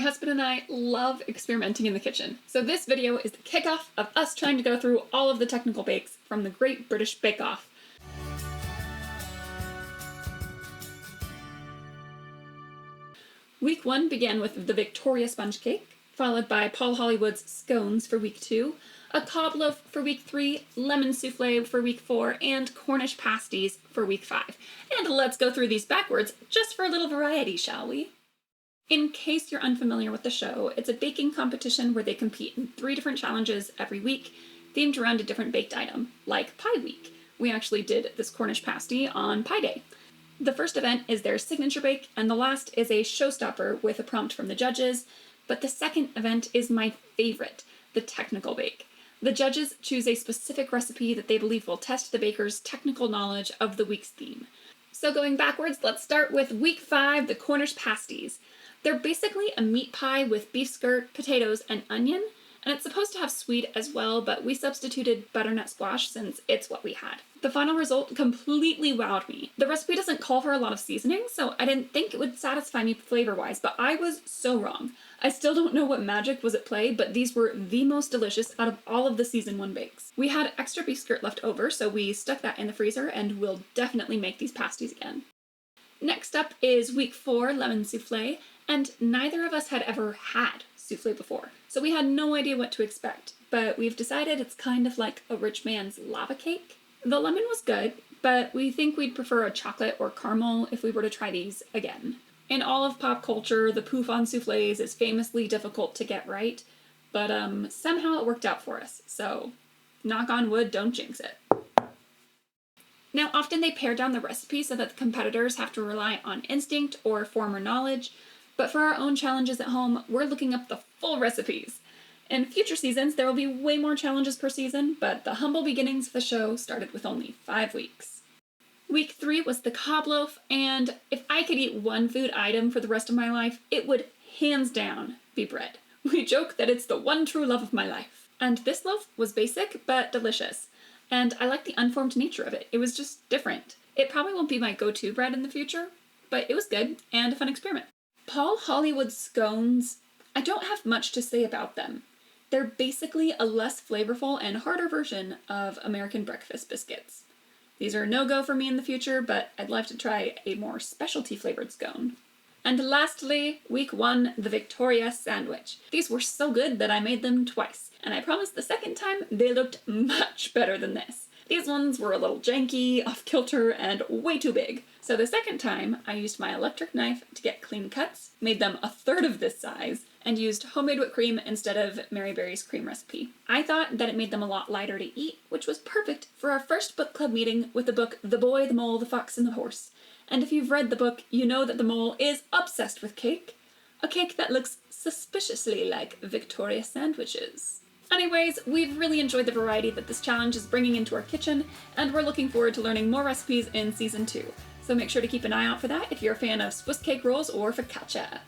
husband and I love experimenting in the kitchen, so this video is the kickoff of us trying to go through all of the technical bakes from the Great British Bake Off. Week 1 began with the Victoria sponge cake, followed by Paul Hollywood's scones for week 2, a Cobb Loaf for week 3, lemon souffle for week 4, and Cornish pasties for week 5. And let's go through these backwards just for a little variety, shall we? In case you're unfamiliar with the show, it's a baking competition where they compete in 3 different challenges every week, themed around a different baked item, like Pie Week. We actually did this Cornish pasty on Pie Day. The first event is their signature bake, and the last is a showstopper with a prompt from the judges, but the second event is my favorite, the technical bake. The judges choose a specific recipe that they believe will test the baker's technical knowledge of the week's theme. So going backwards, let's start with week 5, the Cornish pasties. They're basically a meat pie with beef skirt, potatoes, and onion, and it's supposed to have sweet as well, but we substituted butternut squash since it's what we had. The final result completely wowed me. The recipe doesn't call for a lot of seasoning, so I didn't think it would satisfy me flavor-wise, but I was so wrong. I still don't know what magic was at play, but these were the most delicious out of all of the season 1 bakes. We had extra beef skirt left over, so we stuck that in the freezer, and we'll definitely make these pasties again. Next up is week 4, lemon souffle, and neither of us had ever had souffle before, so we had no idea what to expect, but we've decided it's kind of like a rich man's lava cake. The lemon was good, but we think we'd prefer a chocolate or caramel if we were to try these again. In all of pop culture, the poof on souffles is famously difficult to get right, but somehow it worked out for us, so knock on wood, don't jinx it. Now, often they pare down the recipe so that the competitors have to rely on instinct or former knowledge, but for our own challenges at home, we're looking up the full recipes. In future seasons, there will be way more challenges per season, but the humble beginnings of the show started with only 5 weeks. Week 3 was the Cobb Loaf, and if I could eat one food item for the rest of my life, it would hands down be bread. We joke that it's the one true love of my life. And this loaf was basic, but delicious. And I like the unformed nature of it. It was just different. It probably won't be my go-to bread in the future, but it was good and a fun experiment. Paul Hollywood's scones, I don't have much to say about them. They're basically a less flavorful and harder version of American breakfast biscuits. These are a no-go for me in the future, but I'd love to try a more specialty flavored scone. And lastly, week 1, the Victoria sandwich. These were so good that I made them twice, and I promise the second time they looked much better than this. These ones were a little janky, off-kilter, and way too big. So the second time, I used my electric knife to get clean cuts, made them a third of this size, and used homemade whipped cream instead of Mary Berry's cream recipe. I thought that it made them a lot lighter to eat, which was perfect for our first book club meeting with the book The Boy, the Mole, the Fox, and the Horse. And if you've read the book, you know that the mole is obsessed with cake. A cake that looks suspiciously like Victoria sandwiches. Anyways, we've really enjoyed the variety that this challenge is bringing into our kitchen, and we're looking forward to learning more recipes in season 2. So make sure to keep an eye out for that if you're a fan of Swiss cake rolls or focaccia.